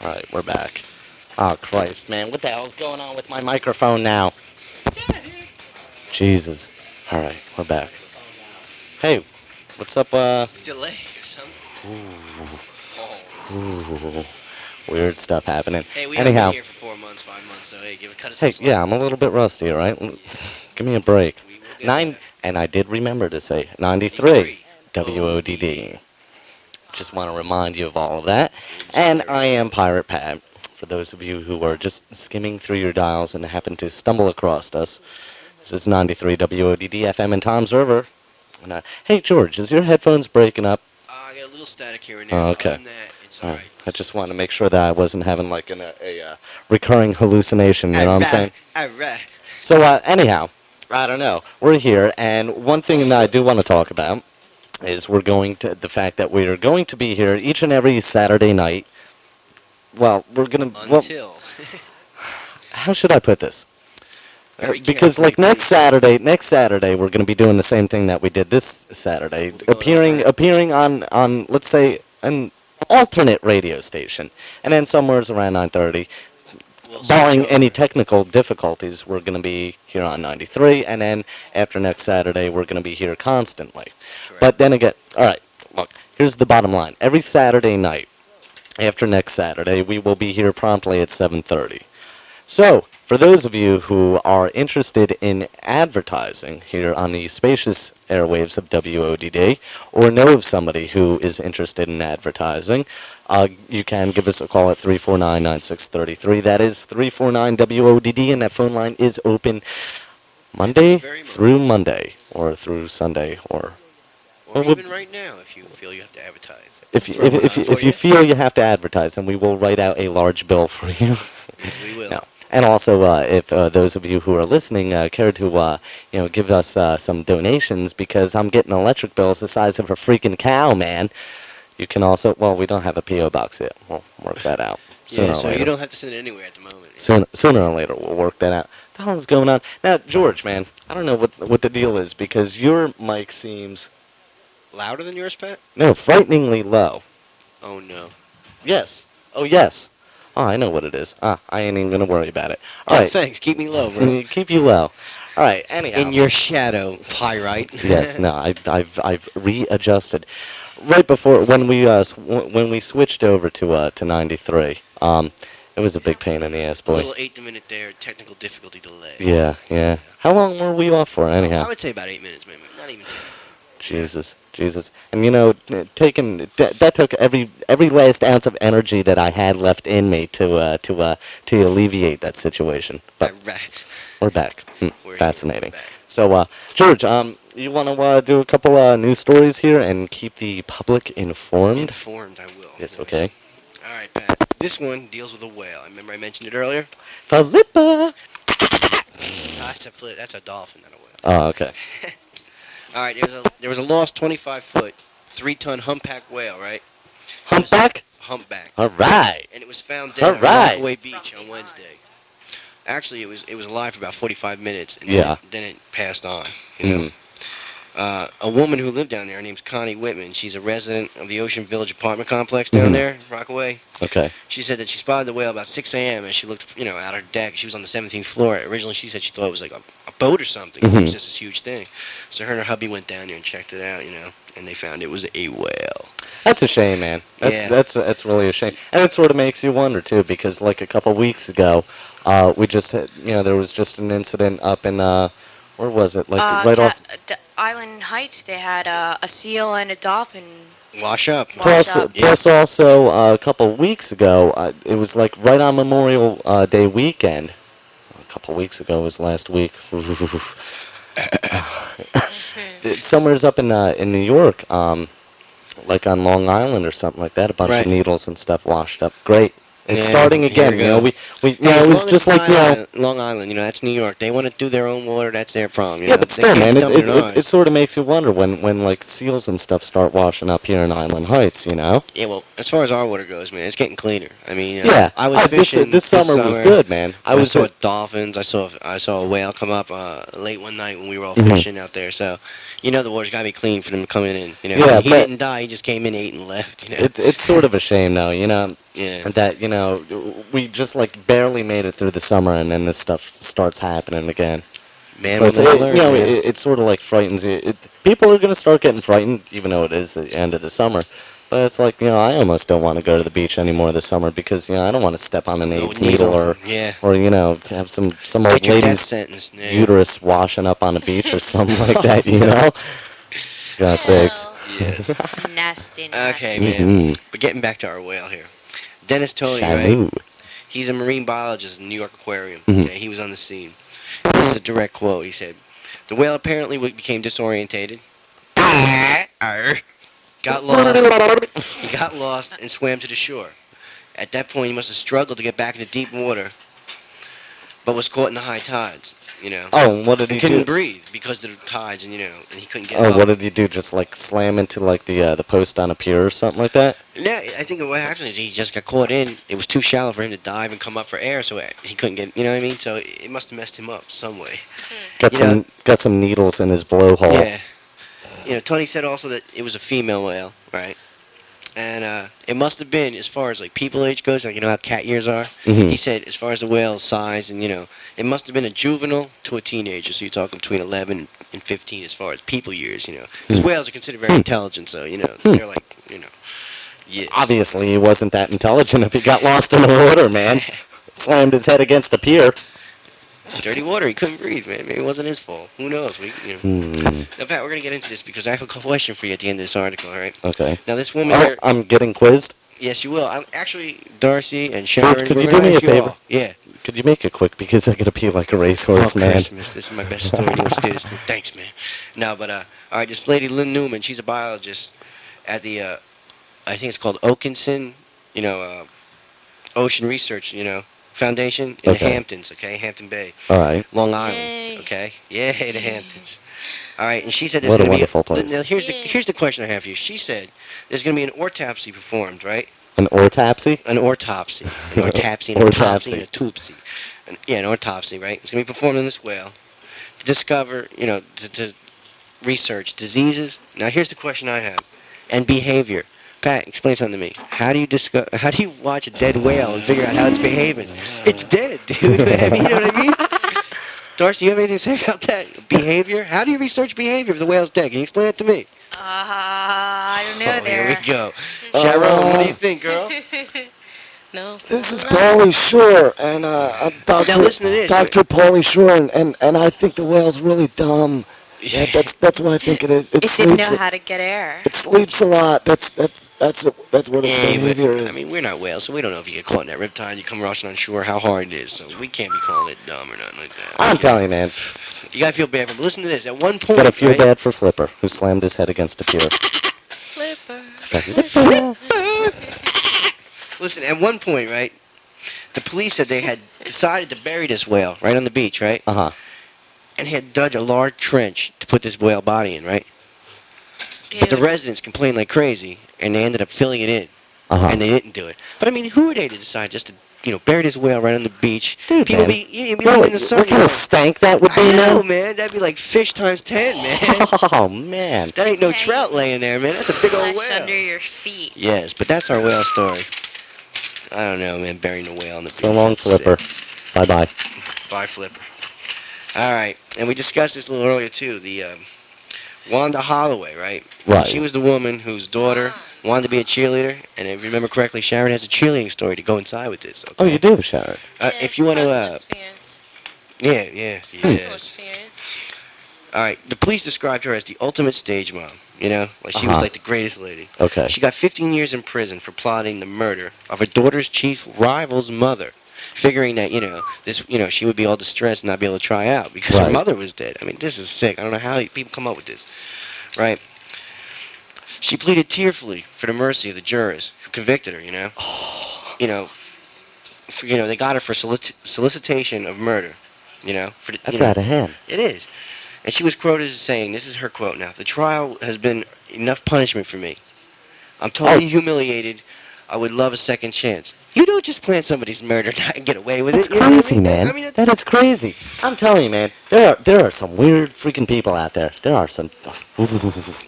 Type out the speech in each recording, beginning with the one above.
All right, we're back. Oh, Christ, man. What the hell's going on with my microphone now? Jesus. All right, we're back. Hey, what's up, Delay or something. Oh. Ooh, weird stuff happening. Hey, we haven't been Anyhow, here for 4 months, 5 months, so hey, cut us some hey, slack. yeah, I'm a little bit rusty, all right? Yes, Give me a break. we will get Nine, better. and I did remember to say 93 93. ODD. WODD. Just want to remind you of all of that. And I am Absurdo. Pirate Pat. For those of you who are just skimming through your dials and happen to stumble across us, this is 93 WODD FM in Tom's River. And, hey, George, is your headphones breaking up? I got a little static here and there, Oh, but other okay. than that, it's All right. alright. I just wanted to make sure that I wasn't having like a recurring hallucination, you know what I'm saying? Alright. So, anyhow, I don't know. We're here, and one thing that I do want to talk about is the fact that we are going to be here each and every Saturday night. Well, Until. how should I put this? Very Because carefully, like please. next Saturday, we're going to be doing the same thing that we did this Saturday, We'll be going over it. appearing on let's say an alternate radio station, and then somewhere around 9:30, We'll switch barring any over. technical difficulties, we're going to be here on 93, and then after next Saturday, we're going to be here constantly. Correct. But then again, all right, look, here's the bottom line: every Saturday night after next Saturday, we will be here promptly at 7:30. So, for those of you who are interested in advertising here on the spacious airwaves of WODD, or know of somebody who is interested in advertising, you can give us a call at 349-9633. That is 349-WODD, and that phone line is open At this Monday very through moment. Monday, or through Sunday, or Or well, we'll- even right now, if you feel you have to advertise. if We'll you, throw one on for if you you. feel you have to advertise, then we will write out a large bill for you. Yes, we will. No. And also, if those of you who are listening care to, give us some donations, because I'm getting electric bills the size of a freaking cow, man. You can also, well, we don't have a PO box yet. We'll work that out sooner Yeah, or so you later. don't have to send it anywhere at the moment. Sooner or later, we'll work that out. What the hell is going on now, George? Man, I don't know what the deal is, because your mic seems Louder than yours, Pat? frighteningly low. Oh no. Yes. Oh yes. Oh, I know what it is. I ain't even gonna worry about it. All Oh, right. thanks. Keep me low, bro. Keep you low. All right. Anyhow. In your shadow, pyrite. Yes. No. I've readjusted. Right before when we switched over to 93. It was a big pain in the ass, A boy. little 8 minute there, technical difficulty delay. Yeah. Yeah. How long were we off for, anyhow? I would say about 8 minutes, maybe. Not even 10. Jesus. And that took every last ounce of energy that I had left in me to alleviate that situation. But Alright. we're back. We're here, Fascinating. we're back. So, George, you want to do a couple news stories here and keep the public informed? Informed, I will. Yes. Okay. Alright, Pat. This one deals with a whale. I remember I mentioned it earlier. Philippa. That's a dolphin, not a whale. Oh, okay. Alright, there was a lost 25-foot, 3-ton humpback whale, right? Humpback. Humpback. All right. And it was found dead on Alright. Rockaway Beach on Wednesday. Actually, it was alive for about 45 minutes, and Yeah. then it passed on. You know? A woman who lived down there, her name's Connie Whitman. She's a resident of the Ocean Village apartment complex down there, Rockaway. Okay. She said that she spotted the whale about 6 a.m. as she looked, out her deck. She was on the 17th floor. Originally, she said she thought it was like a boat or something. It was just this huge thing. So her and her hubby went down there and checked it out, and they found it was a whale. That's a shame, man. That's really a shame, and it sort of makes you wonder too, because like a couple weeks ago, we just had, there was just an incident up in where was it? Like right off. Island Heights, they had a seal and a dolphin. Wash up. Wash up. Plus also a couple weeks ago, it was like right on Memorial Day weekend. A couple weeks ago was last week. Somewhere's up in New York, like on Long Island or something like that. A bunch of needles and stuff washed up. Great. It's starting again. It was just like Long Island. That's New York. They want to do their own water. That's their problem. Yeah, but still, man, it sort of makes you wonder when like seals and stuff start washing up here in Island Heights. Yeah, well, as far as our water goes, man, it's getting cleaner. I mean, yeah, I was fishing this summer was good, man. I saw dolphins. I saw a whale come up late one night when we were all fishing out there. So, the water's got to be clean for them to come in. Yeah, he didn't die. He just came in, ate, and left. It's sort of a shame, though. Yeah. And that, we just like barely made it through the summer, and then this stuff starts happening again. Man But will never learn, man. it sort of like frightens you. People are gonna start getting frightened, even though it is the end of the summer. But it's like, I almost don't want to go to the beach anymore this summer because, I don't want to step on an No AIDS needle, Yeah. or have some old Get your death lady's sentence. Yeah. uterus washing up on the beach or something like that, Oh, no. God's sakes. Yes. Nasty, nasty. Okay, Mm-hmm. man. But getting back to our whale here. Dennis Tony, right? Shamu. He's a marine biologist in the New York Aquarium. Mhm. Okay, he was on the scene. This is a direct quote. He said, "The whale apparently became disorientated, Arr. got lost. He got lost and swam to the shore. At that point, he must have struggled to get back into deep water, but was caught in the high tides. You know, Oh, and what did he he couldn't do? breathe because of the tides, and and he couldn't get Oh, up. what did he do? Just like slam into like the post on a pier or something like that? Yeah, I think what happened is he just got caught in. It was too shallow for him to dive and come up for air, so he couldn't get. You know what I mean? So it must have messed him up some way. Got You know- some needles in his blowhole. Yeah. Tony said also that it was a female whale, right? And it must have been, as far as like people age goes, like how cat years are. Mhm. He said, as far as the whale's size, and it must have been a juvenile to a teenager. So you're talking between 11 and 15 as far as people years, because whales are considered very intelligent. So they're like, yes. Obviously, he wasn't that intelligent if he got lost in the water, man. Slammed his head against a pier. Dirty water. He couldn't breathe, man. Maybe it wasn't his fault. Who knows? Hmm. Now, Pat, we're gonna get into this because I have a question for you at the end of this article. All right. Okay. Now, this woman Oh, here. I'm getting quizzed. Yes, you will. I'm actually Darcy and Sharon. Could we're you gonna do me ask a you favor? all. Yeah. Could you make it quick because I gotta pee like a racehorse, man. Christmas. This is my best story. You want to do this to me? Thanks, man. No, but all right. This lady, Lynn Newman, she's a biologist at the I think it's called Oakenson, Ocean Research, Foundation in the Okay. Hamptons. Okay, Hampton Bay, All right. Long Island. Yay. Okay, yay the Hamptons. All right, and she said there's What a gonna wonderful be place. Now here's Yay. here's the question I have for you. She said there's gonna be an autopsy performed, right? An autopsy? An autopsy, an autopsy, an autopsy, and a autopsy. An autopsy, right? It's gonna be performed on this whale to discover, to research diseases. Now here's the question I have, and behavior. Pat, explain something to me. How do you watch a dead whale and figure out how it's behaving? It's dead, dude. I mean, you know what I mean? Darcy, you have anything to say about that? Behavior? How do you research behavior if the whale's dead? Can you explain it to me? I don't know Oh, there. here we go. Sharon, what do you think, girl? No. This is Paulie Shore, and I'm Dr. Now listen to this. Dr. Paulie Shore, and I think the whale's really dumb. Yeah, that's what I think it is. It didn't know how to get air. It sleeps a lot. That's what its behavior but, is. I mean, we're not whales, so we don't know if you get caught in that riptide and you come rushing on shore, how hard it is. So we can't be calling it dumb or nothing like that. I'm telling you, man. You gotta feel bad for him. But listen to this. At one point, Gotta feel right? bad for Flipper, who slammed his head against a pier. Flipper. Listen, at one point, right? The police said they had decided to bury this whale right on the beach, right? Uh-huh. And had dug a large trench to put this whale body in, right? But the residents complained like crazy, and they ended up filling it in, Uh-huh. and they didn't do it. But I mean, who are they to decide just to, bury this whale right on the beach? Dude, People man. be living in the sun. What kind of stank that would be, I know, man? man. That'd be like fish times 10, man. Oh, man. That ain't no Okay. trout laying there, man. That's a big old Flesh whale. under your feet. Yes, but that's our whale story. I don't know, man. Burying a whale on the beach. So long, that's Flipper. sick. Bye-bye. Bye, Flipper. All right, and we discussed this a little earlier too. The Wanda Holloway, right? Right. She was the woman whose daughter wanted to be a cheerleader, and if you remember correctly, Sharon has a cheerleading story to go inside with this. Okay? Oh, you do, Sharon. If you want to, Experience. yeah, Personal yes. experience. All right, the police described her as the ultimate stage mom. Like she was Uh-huh. like the greatest lady. Okay. She got 15 years in prison for plotting the murder of her daughter's chief rival's mother, figuring that this she would be all distressed and not be able to try out because her Right. mother was dead. I mean, this is sick. I don't know how people come up with this, right? She pleaded tearfully for the mercy of the jurors who convicted her. They got her for solicitation of murder. That's out of hand. It is. And she was quoted as saying, this is her quote now, "The trial has been enough punishment for me. I'm totally humiliated. I would love a second chance. You don't just plan somebody's murder and get away with That's it. You know what I crazy, mean? man. I mean, That is crazy. I'm telling you, man. There are some weird freaking people out there. There are some.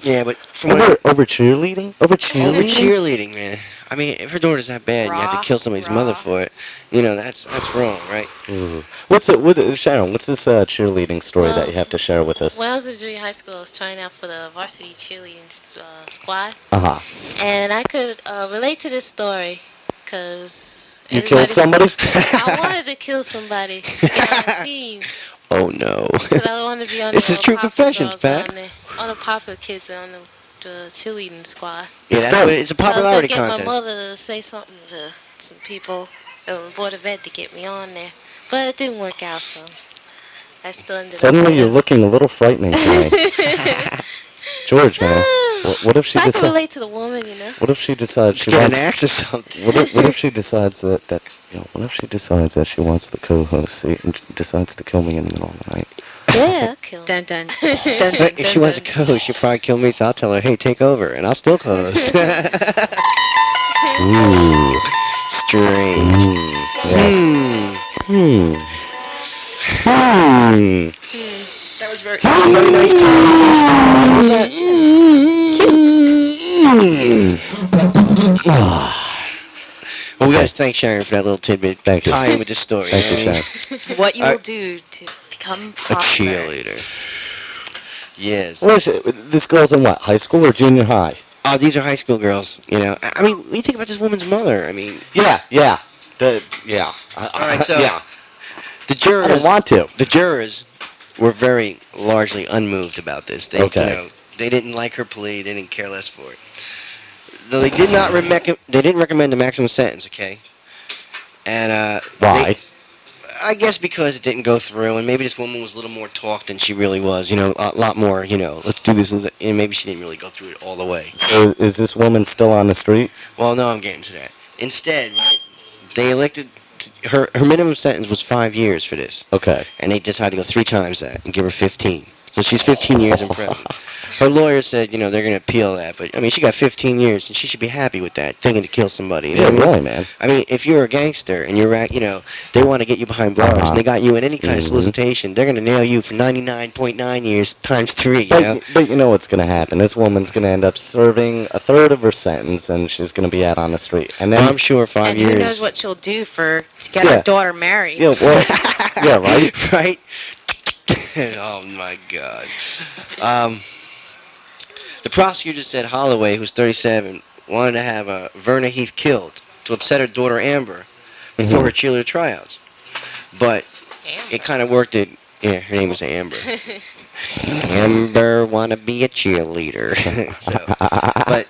yeah, but from what Over cheerleading? Over over cheerleading? cheerleading, man. I mean, if her daughter's that bad and you have to kill somebody's mother Raw. for it, you know, that's wrong, right? Ooh. Sharon? What's this cheerleading story that you have to share with us? When I was in junior high school, I was trying out for the varsity cheerleading squad, Uh huh. and I could relate to this story because You killed somebody? I wanted to kill somebody to get on a team Oh no. because I wanted to be on This the is true popular confessions, girls Pat. on the popular kids on the cheerleading squad. Yeah, that's what it's a So I was popularity gonna get contest. my mother to say something to some people on the board of ed to get me on there, but it didn't work out. So I still ended Suddenly up. you're looking a little frightening to me. George, man. What if she So I can decides? relate to the woman, you know. What if she decides she Get an wants? axe or something. What if she decides what if she decides that she wants the co-host seat and decides to kill me in the middle of the night? Yeah, I'll kill him. Dun dun dun dun But if dun. she wants to co-host, she'll probably kill me, so I'll tell her, hey, take over, and I'll still co-host. Ooh. Strange. Yes. Hmm. Hmm. That was very nice. Well, we Okay. gotta thank Sharon for that little tidbit. Thank you. Tie in with the story. Thank you, I mean, Sharon. What you Uh, will do to become A popular. cheerleader. Yes. What is it? This girl's in what? High school or junior high? Oh, these are high school girls. You know, I mean, when you think about this woman's mother, I mean, Yeah. Yeah. all right. So yeah. the I jurors, don't want to. the jurors were very largely unmoved about this. They, Okay. you know, they didn't like her plea. They didn't care less for it. Though they did not they didn't recommend a maximum sentence. Okay. And Why? I guess because it didn't go through, and maybe this woman was a little more talk than she really was. You know, a lot more. You know, let's do this, and maybe she didn't really go through it all the way. So is this woman still on the street? Well, no, I'm getting to that. Instead, right, they elected her. Her minimum sentence was 5 years for this, Okay. and they decided to go 3 times that and give her 15. So she's 15 years in prison. Her lawyer said, you know, they're going to appeal that, but I mean, she got 15 years, and she should be happy with that, thinking to kill somebody. You know Yeah, what I mean? really, man. I mean, if you're a gangster and you're at, you know, they want to get you behind bars, and they got you in any kind of Mhm. solicitation, they're going to nail you for 99.9 years times 3, you But, know? but you know what's going to happen? This woman's going to end up serving a third of her sentence, and she's going to be out on the street. And then, I'm sure 5 And years. who knows what she'll do to get Yeah. her daughter married. yeah, well, yeah, right. Right? Oh, my God. The prosecutor said Holloway, who's 37, wanted to have Verna Heath killed to upset her daughter Amber before Mhm. her cheerleader tryouts. But it kind of worked. Yeah, her name was Amber. Amber wanna be a cheerleader. But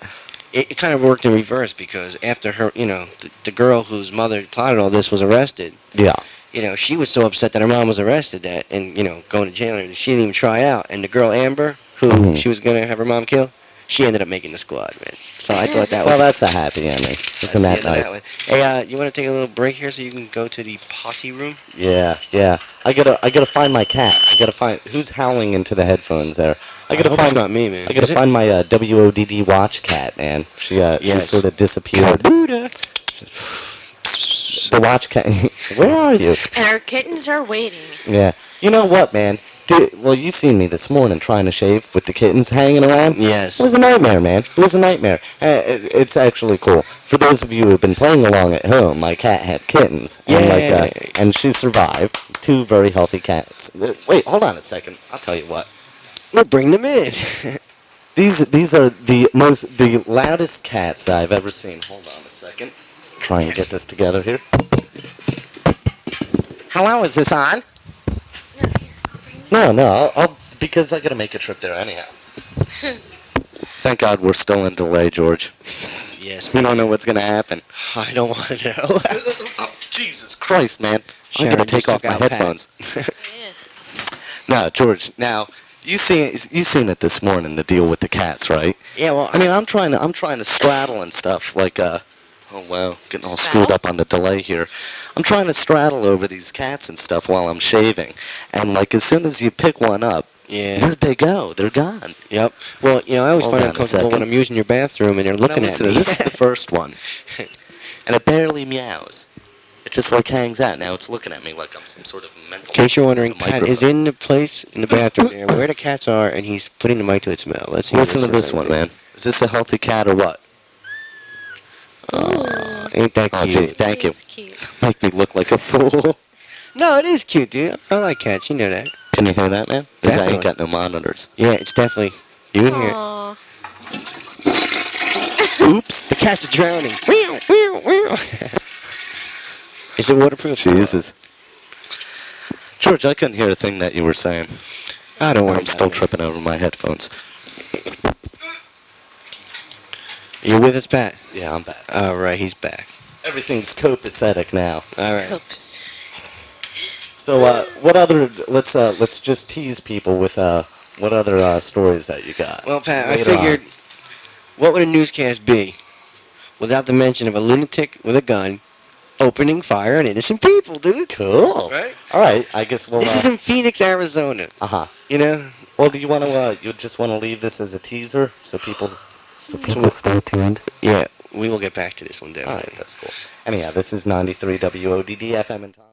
it kind of worked in reverse because after her, you know, the girl whose mother plotted all this was arrested. Yeah. You know, she was so upset that her mom was arrested that, and you know, going to jail, and she didn't even try out. And the girl Amber, who Mhm. she was gonna have her mom kill, she ended up making the squad, man. So I thought that Well, was. that's a happy ending. Isn't that nice? Hey, you want to take a little break here so you can go to the potty room? Yeah. I gotta find my cat. I gotta find who's howling into the headphones there. I gotta hope find it's not me, man. I gotta Is it? find my WODD watch cat, man. She Yes. sort of disappeared. Buddha. The watch cat. Where are you? And our kittens are waiting. Yeah. You know what, man? Well, you seen me this morning trying to shave with the kittens hanging around. Yes. It was a nightmare, man. It was a nightmare. It's actually cool. For those of you who have been playing along at home, my cat had kittens. Yay. And she survived. 2 very healthy cats. Wait, hold on a second. I'll tell you what. We'll bring them in. These are the loudest cats that I've ever seen. Hold on a second. Try and get this together here. Hello, is this on? No, I'll because I gotta make a trip there anyhow. Thank God we're still in delay, George. Yes. We don't know what's gonna happen. I don't want to know. Oh, Jesus Christ, man! I'm Sharon gonna just take off took my out Pat. headphones. Yeah. No, George. Now you seen it this morning. The deal with the cats, right? Yeah, well, I mean, I'm trying to straddle and stuff like Oh wow, getting all Straddle? screwed up on the delay here. I'm trying to straddle over these cats and stuff while I'm shaving, and like as soon as you pick one up, yeah. where'd they go? They're gone. Yep. Well, you know, I always Hold find on it a uncomfortable when second. I'm using your bathroom and they're looking Now, at listen, me. this is the first one. and it barely meows. It just like hangs out. Now it's looking at me like I'm some sort of mental. In case you're wondering, with a Pat is microphone. in the place in the bathroom there where the cats are, and he's putting the mic to its mouth. Let's see. Listen to this one, man. Is this a healthy cat or what? Oh, ain't that Oh, cute? gee, thank you. It's cute. Make me look like a fool. No, it is cute, dude. I like cats. You know that. Can you hear that, man? Because I ain't Definitely. got no monitors. Yeah, it's definitely. You can hear it. Aw. Oops, the cat's drowning. Meow, meow, meow. Is it waterproof? Jesus. George, I couldn't hear a thing that you were saying. I don't worry. I'm about still it, man. tripping over my headphones. You with us, Pat? Yeah, I'm back. All right, he's back. Everything's copacetic now. All right. Oops. So, what other? Let's just tease people with what other stories that you got. Well, Pat, I Later on. figured, what would a newscast be without the mention of a lunatic with a gun opening fire on innocent people, dude? Cool. Right? All right. I guess we'll. This is in Phoenix, Arizona. Uh-huh. You know? Well, do you want to? You just want to leave this as a teaser so people stay tuned. Yeah, we will get back to this one, All definitely. right. That's cool. Anyhow, this is 93 WODD FM in time.